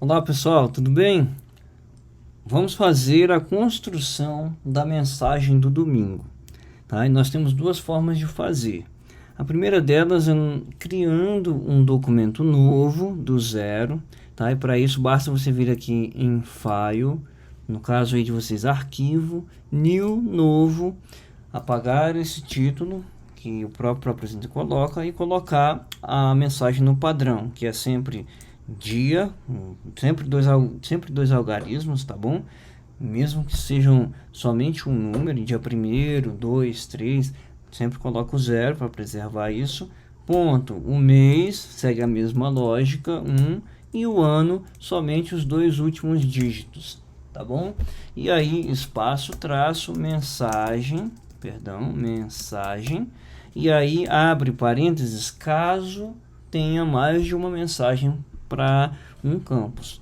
Olá pessoal, tudo bem? Vamos fazer a construção da mensagem do domingo, tá? E nós temos duas formas de fazer. A primeira delas é criando um documento novo do zero, tá? E para isso basta você vir aqui em File, no caso aí de vocês Arquivo, New, Novo, apagar esse título que o próprio apresentador coloca e colocar a mensagem no padrão, que é sempre dia, sempre dois algarismos, tá bom? Mesmo que sejam somente um número, dia primeiro, 2, 3, sempre coloco zero para preservar isso. Ponto. O mês segue a mesma lógica, 1, e o ano somente os dois últimos dígitos, tá bom? E aí espaço, traço, mensagem, e aí abre parênteses caso tenha mais de uma mensagem para um campus.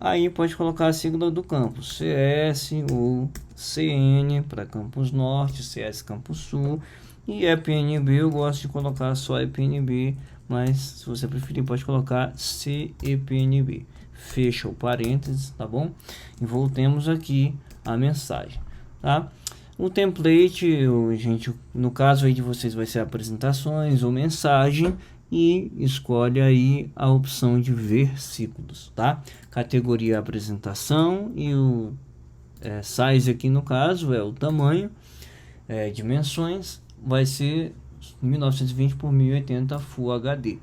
Aí pode colocar a sigla do campus, CS ou CN para Campus Norte, CS Campus Sul, e EPNB eu gosto de colocar só EPNB, mas se você preferir pode colocar CEPNB. Fecha o parênteses, tá bom? E voltemos aqui à mensagem, tá? O template, gente, no caso aí de vocês vai ser apresentações ou mensagem, e escolhe aí a opção de versículos, tá? Categoria apresentação e o size aqui no caso é o tamanho, dimensões vai ser 1920 por 1080 Full HD,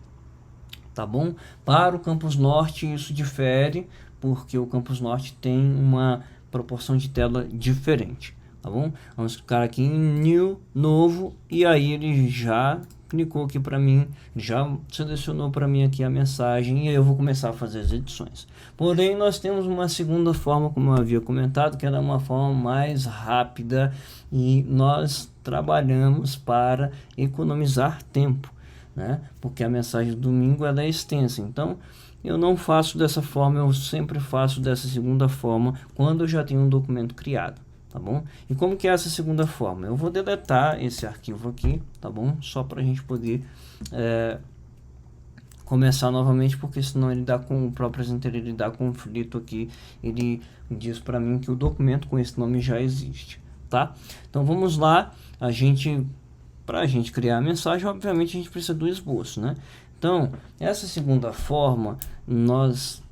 tá bom? Para o Campus Norte isso difere porque o Campus Norte tem uma proporção de tela diferente, tá bom? Vamos clicar aqui em New, Novo, e aí ele já clicou aqui para mim, já selecionou para mim aqui a mensagem, e aí eu vou começar a fazer as edições. Porém, nós temos uma segunda forma, como eu havia comentado, que era uma forma mais rápida, e nós trabalhamos para economizar tempo, né? Porque a mensagem do domingo ela é extensa, então eu não faço dessa forma, eu sempre faço dessa segunda forma, quando eu já tenho um documento criado. Tá bom? E como que é essa segunda forma? Eu vou deletar esse arquivo aqui, tá bom? Só para a gente poder começar novamente, porque senão ele dá com o próprio apresentador, ele dá conflito aqui, ele diz para mim que o documento com esse nome já existe, tá? Então vamos lá, para a gente criar a mensagem, obviamente a gente precisa do esboço, né? Então, essa segunda forma, nós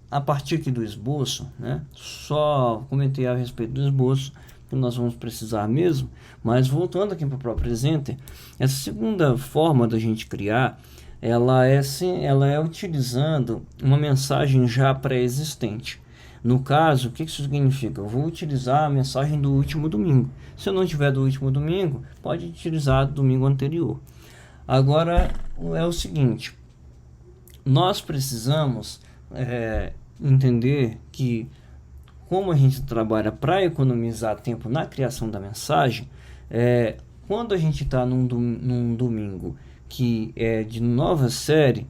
a partir aqui do esboço, né? Só comentei a respeito do esboço, que nós vamos precisar mesmo, mas voltando aqui para o próprio Presenter, essa segunda forma da gente criar, ela é utilizando uma mensagem já pré-existente. No caso, o que isso significa? Eu vou utilizar a mensagem do último domingo. Se eu não tiver do último domingo, pode utilizar do domingo anterior. Agora, é o seguinte, nós precisamos entender que, como a gente trabalha para economizar tempo na criação da mensagem, quando a gente está num domingo que é de nova série,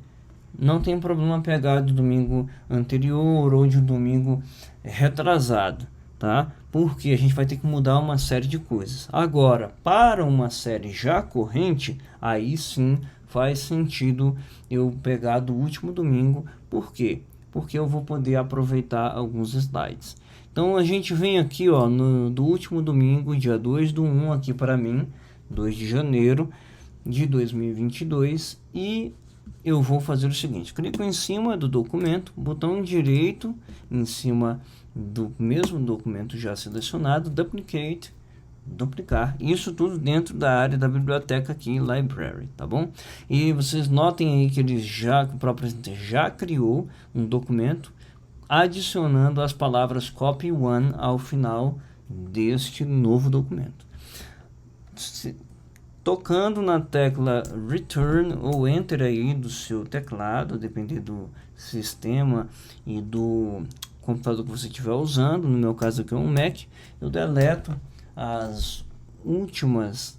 não tem problema pegar do domingo anterior ou de um domingo retrasado, tá? Porque a gente vai ter que mudar uma série de coisas. Agora, para uma série já corrente, aí sim faz sentido eu pegar do último domingo. Por quê? Porque eu vou poder aproveitar alguns slides. Então a gente vem aqui, ó, do último domingo, dia 2/1 aqui para mim, 2 de janeiro de 2022, e eu vou fazer o seguinte: clico em cima do documento, botão direito em cima do mesmo documento já selecionado, duplicate, duplicar, isso tudo dentro da área da biblioteca aqui em Library, tá bom? E vocês notem aí que o próprio já criou um documento adicionando as palavras copy one ao final deste novo documento. Tocando na tecla return ou enter aí do seu teclado, dependendo do sistema e do computador que você estiver usando, no meu caso aqui é um Mac, eu deleto as últimas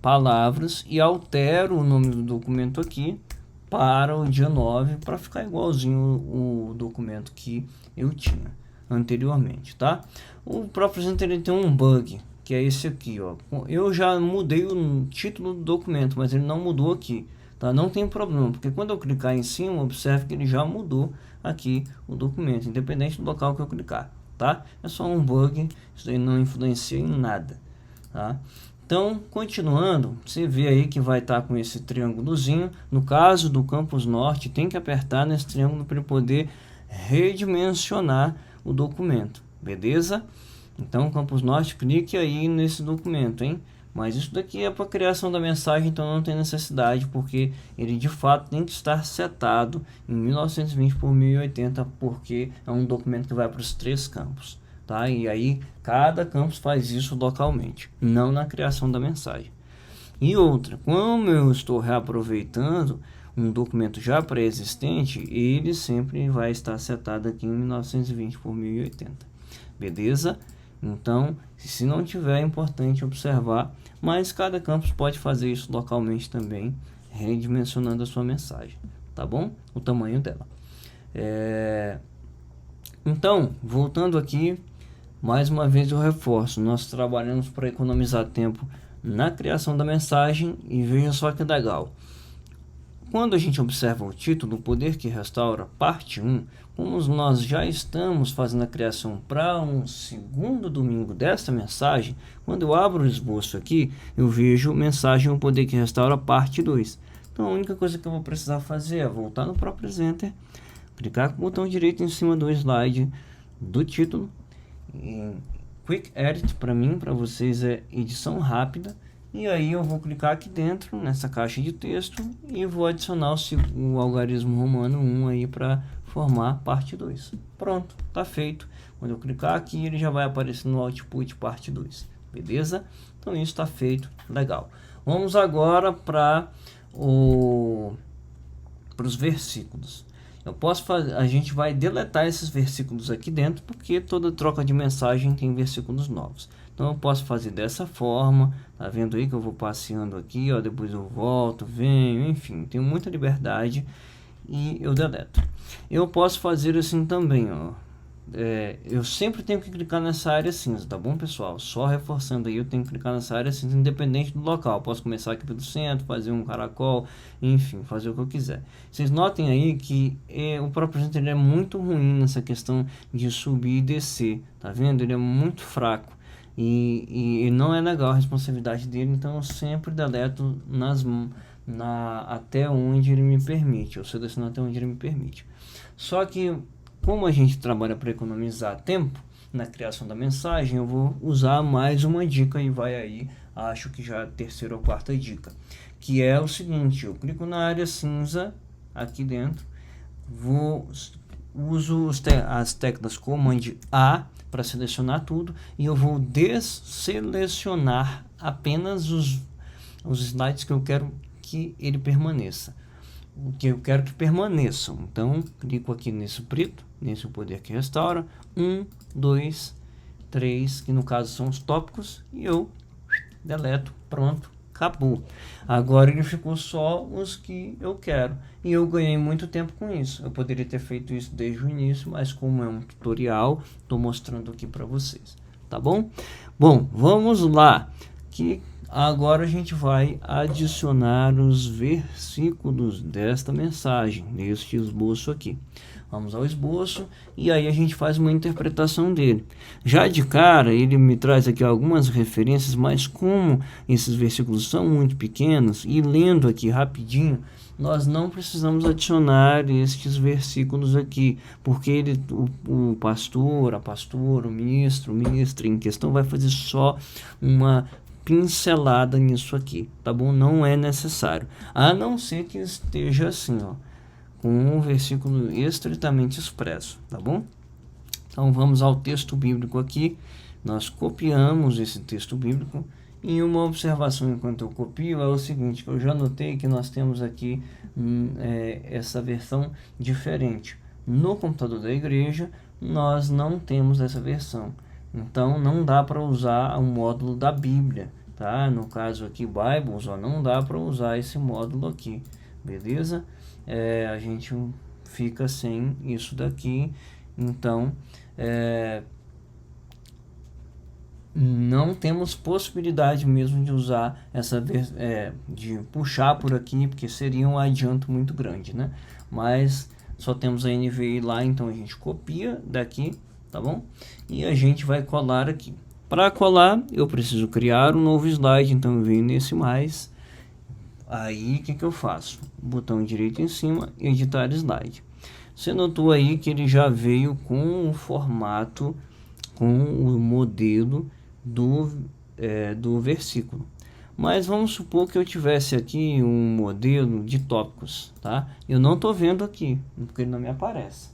palavras e altero o nome do documento aqui para o dia 9, para ficar igualzinho o documento que eu tinha anteriormente, tá? O próprio Presenter tem um bug, que é esse aqui, ó. Eu já mudei o título do documento, mas ele não mudou aqui, tá? Não tem problema, porque quando eu clicar em cima, observe que ele já mudou aqui o documento, independente do local que eu clicar, tá? É só um bug, isso aí não influencia em nada, tá? Então, continuando, você vê aí que vai estar com esse triângulozinho. No caso do Campus Norte, tem que apertar nesse triângulo para ele poder redimensionar o documento, beleza? Então, Campus Norte, clique aí nesse documento, hein? Mas isso daqui é para criação da mensagem, então não tem necessidade, porque ele de fato tem que estar setado em 1920 por 1080, porque é um documento que vai para os 3 campos. Tá? E aí cada campus faz isso localmente, não na criação da mensagem. E outra, como eu estou reaproveitando um documento já pré-existente, ele sempre vai estar setado aqui em 1920 por 1080, beleza? Então, se não tiver, é importante observar, mas cada campus pode fazer isso localmente também, redimensionando a sua mensagem, tá bom? O tamanho dela. Então, voltando aqui, mais uma vez eu reforço, nós trabalhamos para economizar tempo na criação da mensagem e veja só que legal. Quando a gente observa o título, O Poder que Restaura, parte 1, como nós já estamos fazendo a criação para um segundo domingo desta mensagem, quando eu abro o esboço aqui, eu vejo mensagem O Poder que Restaura, parte 2. Então a única coisa que eu vou precisar fazer é voltar no próprio Presenter, clicar com o botão direito em cima do slide do título, em Quick Edit, para mim, para vocês é edição rápida, e aí eu vou clicar aqui dentro nessa caixa de texto e vou adicionar o algarismo romano 1 aí para formar parte 2. Pronto, tá feito. Quando eu clicar aqui, ele já vai aparecer no output parte 2, beleza? Então isso está feito, legal. Vamos agora para os versículos. Eu posso fazer, a gente vai deletar esses versículos aqui dentro, porque toda troca de mensagem tem versículos novos. Então eu posso fazer dessa forma, tá vendo aí que eu vou passeando aqui, ó, depois eu volto, venho, enfim, tenho muita liberdade e eu deleto. Eu posso fazer assim também, ó. Eu sempre tenho que clicar nessa área cinza, tá bom, pessoal? Só reforçando aí, eu tenho que clicar nessa área cinza independente do local. Posso começar aqui pelo centro, fazer um caracol, enfim, fazer o que eu quiser. Vocês notem aí que o próprio Presenter é muito ruim nessa questão de subir e descer, tá vendo? Ele é muito fraco e não é legal a responsabilidade dele, então eu sempre deleto até onde ele me permite, eu seleciono até onde ele me permite. Só que como a gente trabalha para economizar tempo na criação da mensagem, eu vou usar mais uma dica e vai aí, acho que já a terceira ou quarta dica, que é o seguinte: eu clico na área cinza aqui dentro, uso as teclas Command A para selecionar tudo e eu vou desselecionar apenas os slides que eu quero que ele permaneça. O que eu quero que permaneçam. Então, clico aqui nesse preto, nesse Poder que Restaura, 1, 2, 3, que no caso são os tópicos, e eu deleto, pronto, acabou. Agora ele ficou só os que eu quero, e eu ganhei muito tempo com isso. Eu poderia ter feito isso desde o início, mas como é um tutorial, estou mostrando aqui para vocês, tá bom? Bom, vamos lá, que agora a gente vai adicionar os versículos desta mensagem, neste esboço aqui. Vamos ao esboço e aí a gente faz uma interpretação dele. Já de cara, ele me traz aqui algumas referências, mas como esses versículos são muito pequenos, e lendo aqui rapidinho, nós não precisamos adicionar estes versículos aqui, porque o pastor, a pastora, o ministro, o ministro em questão vai fazer só uma pincelada nisso aqui, tá bom? Não é necessário, a não ser que esteja assim, ó, com um versículo estritamente expresso, tá bom? Então vamos ao texto bíblico aqui, nós copiamos esse texto bíblico, e uma observação enquanto eu copio é o seguinte, que eu já notei que nós temos aqui essa versão diferente. No computador da igreja nós não temos essa versão, então não dá para usar o módulo da Bíblia, tá? No caso aqui Bibles, ó, não dá para usar esse módulo aqui, beleza? A gente fica sem isso daqui, então não temos possibilidade mesmo de usar de puxar por aqui, porque seria um adianto muito grande, né? Mas só temos a NVI lá, então a gente copia daqui, tá bom? E a gente vai colar aqui. Para colar, eu preciso criar um novo slide, então eu venho nesse mais. Aí, o que eu faço? Botão direito em cima, editar slide. Você notou aí que ele já veio com o formato, com o modelo do versículo. Mas vamos supor que eu tivesse aqui um modelo de tópicos, tá? Eu não estou vendo aqui, porque ele não me aparece.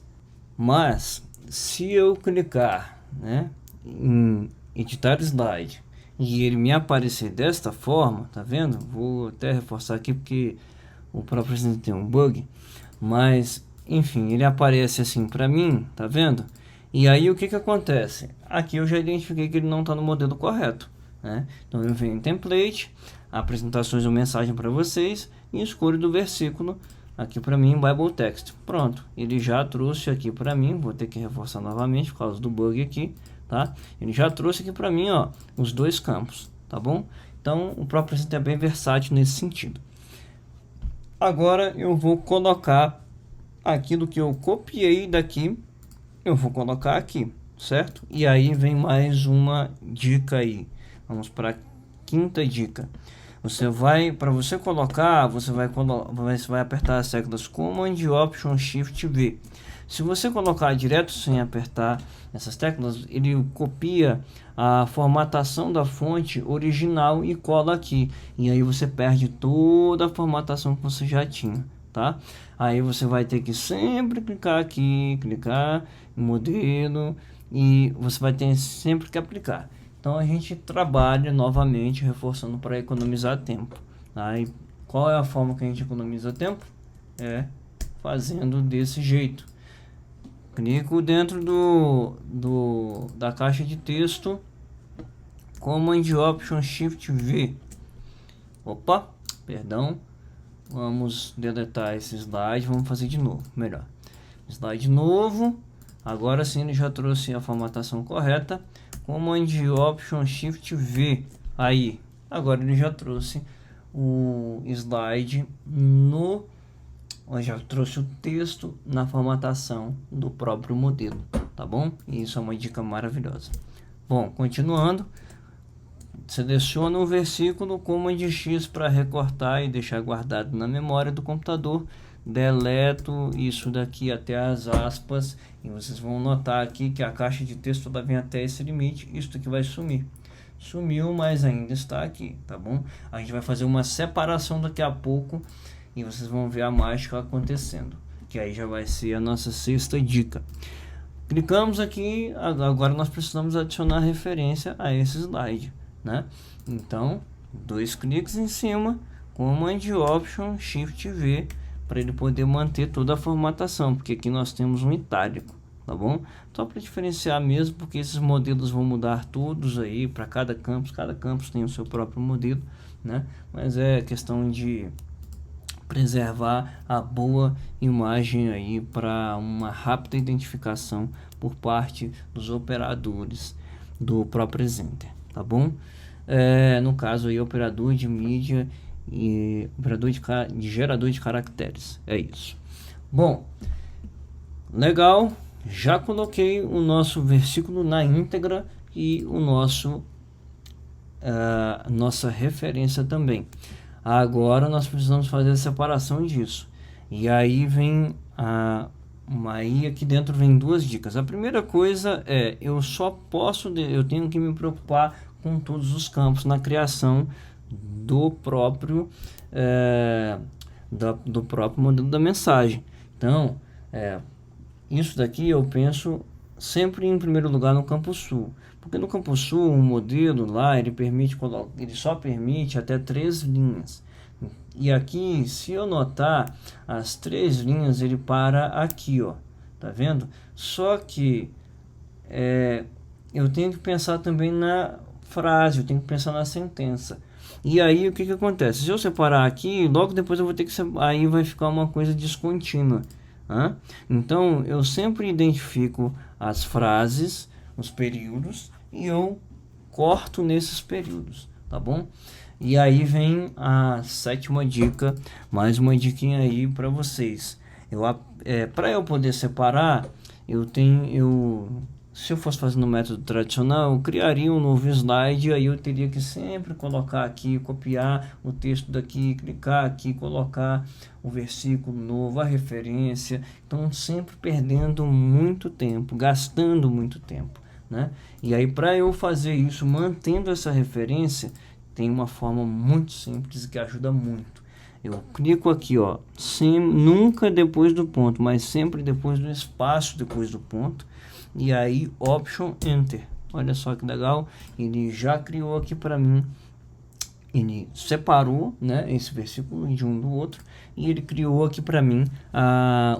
Mas, se eu clicar, né, em editar slide e ele me aparecer desta forma, tá vendo? Vou até reforçar aqui porque o próprio presidente tem um bug, mas enfim, ele aparece assim para mim, tá vendo? E aí o que que acontece? Aqui eu já identifiquei que ele não está no modelo correto, né? Então eu venho em template, apresentações ou mensagem para vocês e escolho do versículo aqui para mim, Bible Text. Pronto, ele já trouxe aqui para mim, vou ter que reforçar novamente por causa do bug aqui, tá? Ele já trouxe aqui para mim, ó, os dois campos, tá bom? Então o próprio presidente é bem versátil nesse sentido. Agora eu vou colocar aquilo que eu copiei daqui, eu vou colocar aqui, certo? E aí vem mais uma dica aí. Vamos para a quinta dica. Para você colocar, você vai apertar as teclas Command, Option, Shift, V. Se você colocar direto sem apertar essas teclas, ele copia a formatação da fonte original e cola aqui. E aí você perde toda a formatação que você já tinha, tá? Aí você vai ter que sempre clicar aqui, clicar em modelo e você vai ter sempre que aplicar. Então a gente trabalha novamente reforçando para economizar tempo. Aí qual é a forma que a gente economiza tempo? É fazendo desse jeito. Clico dentro da caixa de texto, Command Option Shift V. Opa, perdão. Vamos deletar esse slide, vamos fazer de novo, melhor. Slide novo. Agora sim ele já trouxe a formatação correta. Command Option Shift V. Aí, agora ele já trouxe o slide já trouxe o texto na formatação do próprio modelo, tá bom? E isso é uma dica maravilhosa. Bom, continuando, seleciona o versículo, Command X para recortar e deixar guardado na memória do computador. Deleto isso daqui até as aspas e vocês vão notar aqui que a caixa de texto ela vem até esse limite. Isso aqui vai sumir. Sumiu, mas ainda está aqui, tá bom? A gente vai fazer uma separação daqui a pouco e vocês vão ver a mágica acontecendo, que aí já vai ser a nossa sexta dica. Clicamos aqui, agora nós precisamos adicionar referência a esse slide, né? Então, dois cliques em cima, Command Option Shift V, para ele poder manter toda a formatação, porque aqui nós temos um itálico, tá bom? Só para diferenciar mesmo, porque esses modelos vão mudar todos aí para cada campus tem o seu próprio modelo, né? Mas é questão de preservar a boa imagem aí para uma rápida identificação por parte dos operadores do ProPresenter, tá bom? No caso aí, operador de mídia e operador de gerador de caracteres, é isso. Bom, legal, já coloquei o nosso versículo na íntegra e o nossa referência também. Agora nós precisamos fazer a separação disso. E aí vem aí aqui dentro vem duas dicas. A primeira coisa é, eu tenho que me preocupar com todos os campos na criação do próprio modelo da mensagem. Então, isso daqui eu penso sempre em primeiro lugar no campo sul, porque no campo sul o modelo lá ele só permite até 3 linhas, e aqui se eu notar as 3 linhas ele para aqui, ó, tá vendo? Só que eu tenho que pensar também na frase, eu tenho que pensar na sentença. E aí o que acontece? Se eu separar aqui, logo depois eu vou ter que aí vai ficar uma coisa descontínua. Então eu sempre identifico as frases, os períodos, e eu corto nesses períodos, tá bom? E aí vem a sétima dica, mais uma diquinha aí para vocês. Para eu poder separar, se eu fosse fazer no método tradicional, eu criaria um novo slide, aí eu teria que sempre colocar aqui, copiar o texto daqui, clicar aqui, colocar o versículo novo, a referência. Então, sempre perdendo muito tempo, gastando muito tempo, né? E aí, para eu fazer isso, mantendo essa referência, tem uma forma muito simples que ajuda muito. Eu clico aqui, ó, nunca depois do ponto, mas sempre depois do espaço depois do ponto. E aí, Option Enter. Olha só que legal. Ele já criou aqui para mim. Ele separou, né, esse versículo de um do outro. E ele criou aqui para mim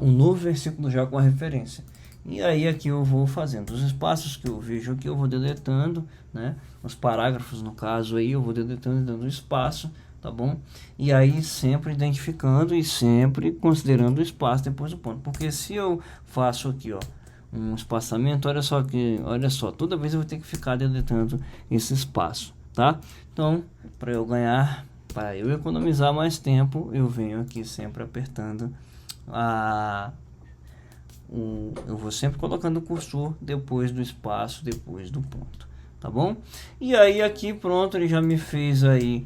um novo versículo já com a referência. E aí aqui eu vou fazendo os espaços que eu vejo aqui, eu vou deletando, né? Os parágrafos, no caso aí, eu vou deletando e dando espaço, tá bom? E aí sempre identificando e sempre considerando o espaço depois do ponto. Porque se eu faço aqui, ó, um espaçamento, olha só, toda vez eu vou ter que ficar deletando esse espaço, tá? Então, para eu economizar mais tempo, eu venho aqui sempre apertando eu vou sempre colocando o cursor depois do espaço, depois do ponto, tá bom? E aí aqui pronto, ele já me fez aí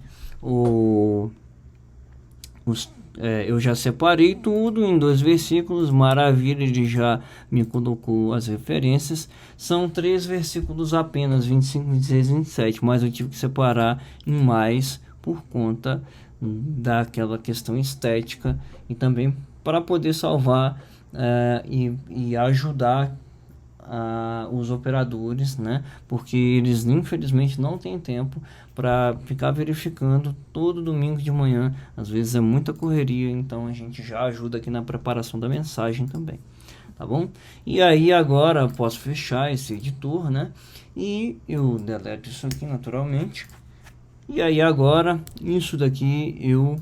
eu já separei tudo em 2 versículos, maravilha, ele já me colocou as referências. São 3 versículos apenas, 25, 26 e 27, mas eu tive que separar em mais por conta daquela questão estética e também para poder salvar e ajudar os operadores, né? Porque eles infelizmente não têm tempo para ficar verificando todo domingo de manhã. Às vezes é muita correria, então a gente já ajuda aqui na preparação da mensagem também, tá bom? E aí agora eu posso fechar esse editor, né? E eu deleto isso aqui naturalmente. E aí agora isso daqui eu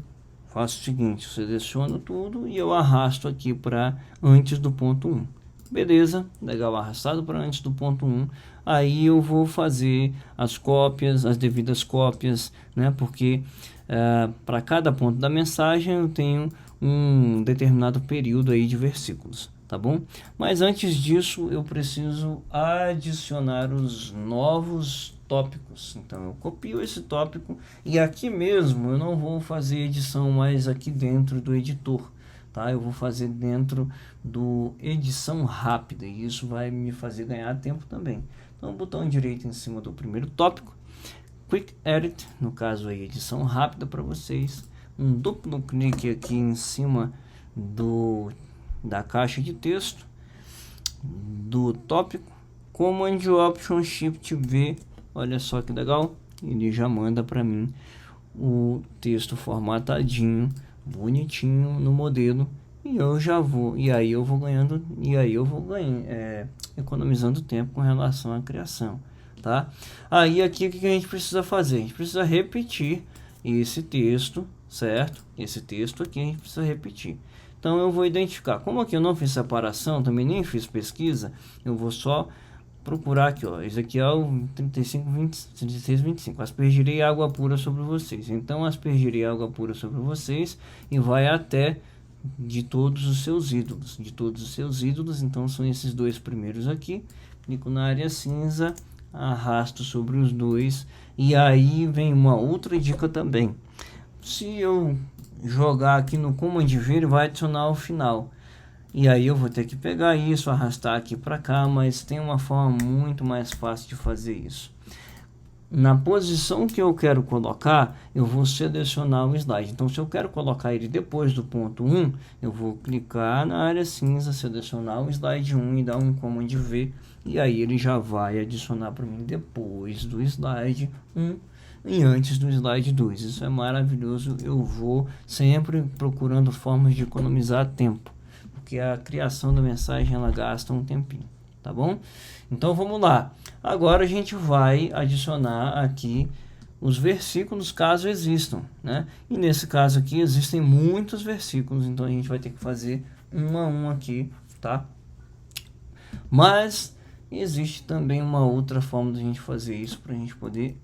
faço o seguinte, eu seleciono tudo e eu arrasto aqui para antes do ponto 1. Beleza, legal, arrastado para antes do ponto 1. Aí eu vou fazer as cópias, as devidas cópias, né? Porque para cada ponto da mensagem eu tenho um determinado período aí de versículos, tá bom? Mas antes disso eu preciso adicionar os novos tópicos. Então eu copio esse tópico e aqui mesmo eu não vou fazer edição mais aqui dentro do editor, tá? Eu vou fazer dentro do edição rápida e isso vai me fazer ganhar tempo também. Então botão direito em cima do primeiro tópico, Quick Edit, no caso aí edição rápida para vocês, um duplo clique aqui em cima da caixa de texto do tópico, Command Option Shift V. Olha só que legal, ele já manda para mim o texto formatadinho, bonitinho no modelo, e eu já vou, economizando tempo com relação à criação, tá? Aí aqui o que a gente precisa fazer? A gente precisa repetir esse texto, certo? Esse texto aqui a gente precisa repetir. Então eu vou identificar, como aqui eu não fiz separação, também nem fiz pesquisa, eu vou só procurar aqui, ó, Ezequiel 36:25, aspergirei água pura sobre vocês. Então aspergirei água pura sobre vocês e vai até de todos os seus ídolos, então são esses 2 primeiros aqui. Clico na área cinza, arrasto sobre os 2 e aí vem uma outra dica também. Se eu jogar aqui no Command V, ele vai adicionar o final. E aí eu vou ter que pegar isso, arrastar aqui para cá, mas tem uma forma muito mais fácil de fazer isso. Na posição que eu quero colocar, eu vou selecionar o slide. Então, se eu quero colocar ele depois do ponto 1, eu vou clicar na área cinza, selecionar o slide 1 e dar um Command V. E aí ele já vai adicionar para mim depois do slide 1 e antes do slide 2. Isso é maravilhoso. Eu vou sempre procurando formas de economizar tempo, porque a criação da mensagem ela gasta um tempinho, tá bom? Então vamos lá. Agora a gente vai adicionar aqui os versículos caso existam, né? E nesse caso aqui existem muitos versículos, então a gente vai ter que fazer um a um aqui, tá? Mas Existe também uma outra forma de a gente fazer isso para a gente poder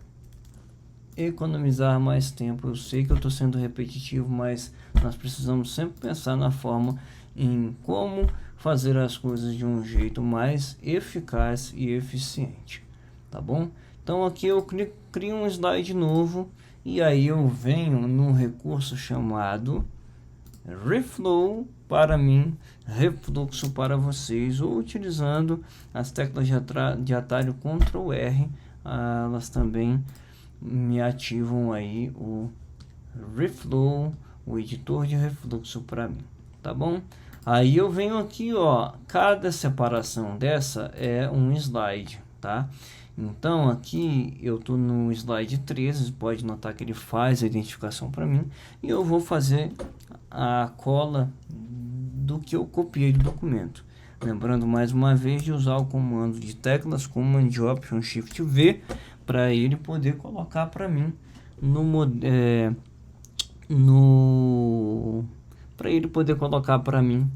economizar mais tempo. Eu sei que eu estou sendo repetitivo, mas nós precisamos sempre pensar na forma em como fazer as coisas de um jeito mais eficaz e eficiente, tá bom? Então aqui eu crio um slide novo e aí eu venho num recurso chamado Reflow para mim, refluxo para vocês, ou utilizando as teclas de atalho Ctrl R, elas também me ativam aí o Reflow, o editor de refluxo para mim, tá bom? Aí eu venho aqui, ó, cada separação dessa é um slide, tá? Então aqui eu tô no slide 13, pode notar que ele faz a identificação para mim, e eu vou fazer a cola do que eu copiei do documento. Lembrando mais uma vez de usar o comando de teclas Command Option Shift V para ele poder colocar para mim para ele poder colocar para mim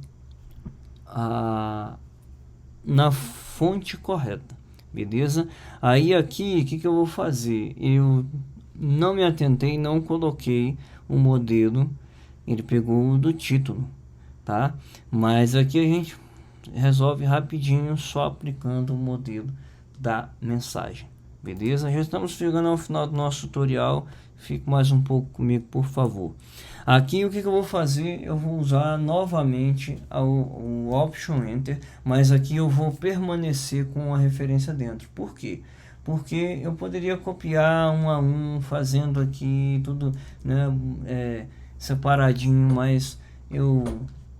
na fonte correta, beleza? Aí aqui o que eu vou fazer? Eu não me atentei, não coloquei o modelo, ele pegou do título, tá? Mas aqui a gente resolve rapidinho só aplicando o modelo da mensagem, beleza? Já estamos chegando ao final do nosso tutorial. Fique mais um pouco comigo, por favor. Aqui o que eu vou fazer? Eu vou usar novamente o Option Enter, mas aqui eu vou permanecer com a referência dentro. Por quê? Porque eu poderia copiar um a um, fazendo aqui tudo, né, separadinho, mas eu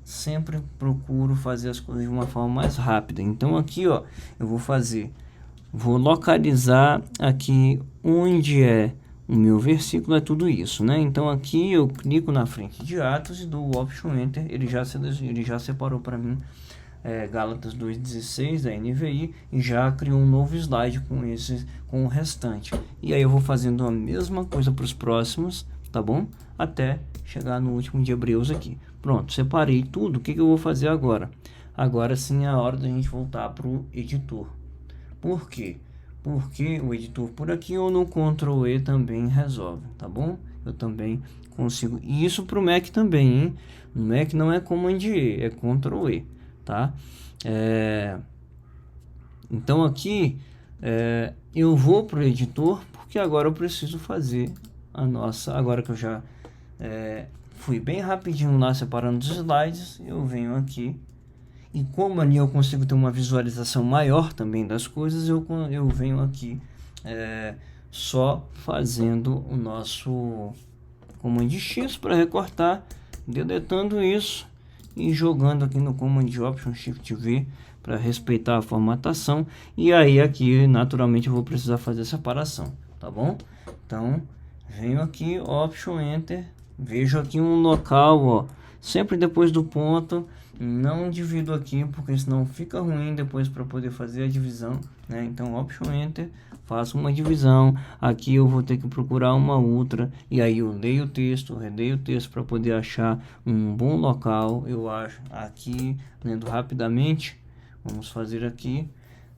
sempre procuro fazer as coisas de uma forma mais rápida. Então aqui, ó, eu vou localizar aqui onde é o meu versículo, é tudo isso, né? Então aqui eu clico na frente de Atos e dou o Option Enter, ele já separou para mim Gálatas 2:16 da NVI e já criou um novo slide com o restante. E aí eu vou fazendo a mesma coisa para os próximos, tá bom? Até chegar no último de Hebreus aqui. Pronto, separei tudo. O que eu vou fazer agora? Agora sim é a hora da gente voltar para o editor. Por quê? Porque o editor por aqui ou no Ctrl E também resolve, tá bom? Eu também consigo. E isso para o Mac também, hein? No Mac não é Command E, é Ctrl E, tá? Então aqui eu vou para o editor porque agora eu preciso fazer a nossa. Agora que eu já fui bem rapidinho lá separando os slides, eu venho aqui. E como ali eu consigo ter uma visualização maior também das coisas, eu venho aqui só fazendo o nosso Command X para recortar, deletando isso e jogando aqui no Command Option Shift V para respeitar a formatação. E aí aqui naturalmente eu vou precisar fazer a separação, tá bom? Então venho aqui, Option Enter, vejo aqui um local, ó, sempre depois do ponto. Não divido aqui porque senão fica ruim depois para poder fazer a divisão, né? Então Option Enter, faço uma divisão. Aqui eu vou ter que procurar uma outra e aí eu leio o texto, releio o texto para poder achar um bom local. Eu acho aqui, lendo rapidamente, vamos fazer aqui,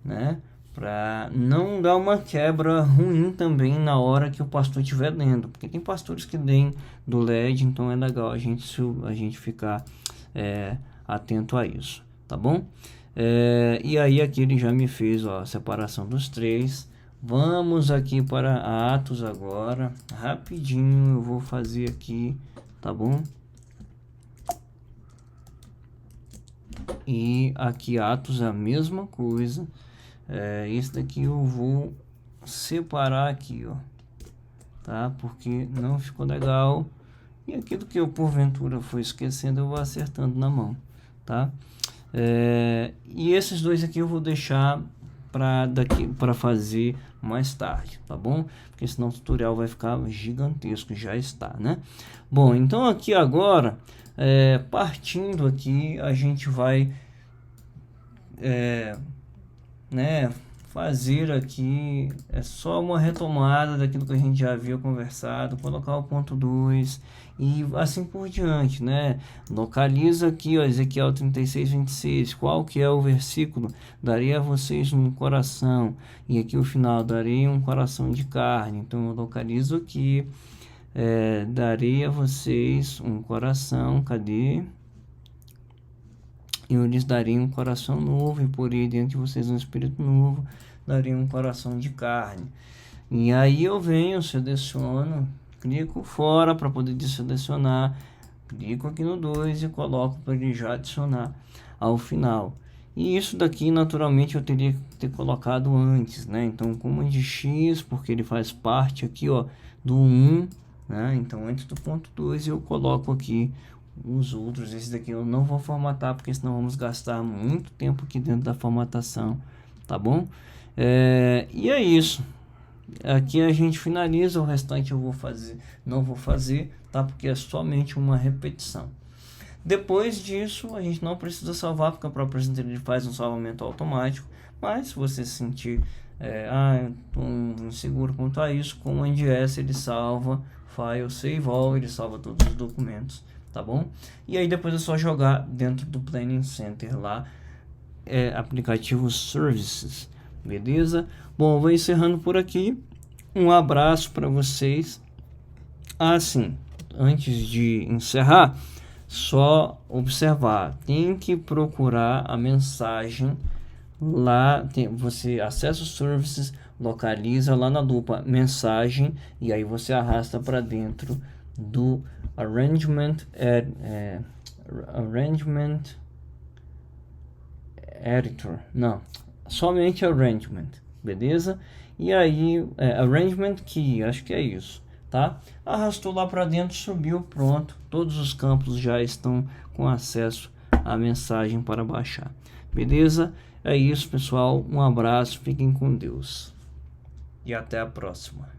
né? Para não dar uma quebra ruim também na hora que o pastor estiver lendo, porque tem pastores que leem do LED, então é legal a gente ficar atento a isso, tá bom? E aí aqui ele já me fez, ó, a separação dos três. Vamos aqui para Atos agora, rapidinho eu vou fazer aqui, tá bom? E aqui Atos é a mesma coisa. Esse daqui eu vou separar aqui, ó, tá? Porque não ficou legal. E aquilo que eu porventura fui esquecendo, eu vou acertando na mão, tá? E esses dois aqui eu vou deixar para fazer mais tarde, tá bom? Porque senão o tutorial vai ficar gigantesco, já está, né? Bom, então aqui agora, partindo aqui, a gente vai, né, fazer aqui é só uma retomada daquilo que a gente já havia conversado, colocar o ponto 2 e assim por diante, né? Localiza aqui, ó, Ezequiel 36:26, qual que é o versículo? Darei a vocês um coração, e aqui o final, darei um coração de carne. Então eu localizo aqui, darei a vocês um coração, cadê? Eu lhes darei um coração novo e porei dentro de vocês um espírito novo, darei um coração de carne. E aí eu venho, seleciono, clico fora para poder desselecionar, clico aqui no 2 e coloco para ele já adicionar ao final. E isso daqui naturalmente eu teria que ter colocado antes, né? Então comando X, porque ele faz parte aqui, ó, do 1, né? Então antes do ponto 2 eu coloco aqui os outros. Esse daqui eu não vou formatar, porque senão vamos gastar muito tempo aqui dentro da formatação, tá bom? E é isso. Aqui a gente finaliza, o restante eu vou fazer, não vou fazer, tá? Porque é somente uma repetição. Depois disso, a gente não precisa salvar, porque a própria ele faz um salvamento automático. Mas se você sentir, estou inseguro quanto a isso, com o NDS ele salva, file save all, ele salva todos os documentos, tá bom? E aí depois é só jogar dentro do Planning Center lá, aplicativo Services, beleza? Bom, eu vou encerrando por aqui. Um abraço para vocês. Sim, antes de encerrar, só observar, tem que procurar a mensagem lá, você acessa os services, localiza lá na lupa mensagem e aí você arrasta para dentro do arrangement editor, não, somente arrangement, beleza? E aí arrangement key, acho que é isso, tá? Arrastou lá para dentro, subiu, pronto, todos os campos já estão com acesso à mensagem para baixar, beleza? É isso, pessoal, um abraço, fiquem com Deus e até a próxima.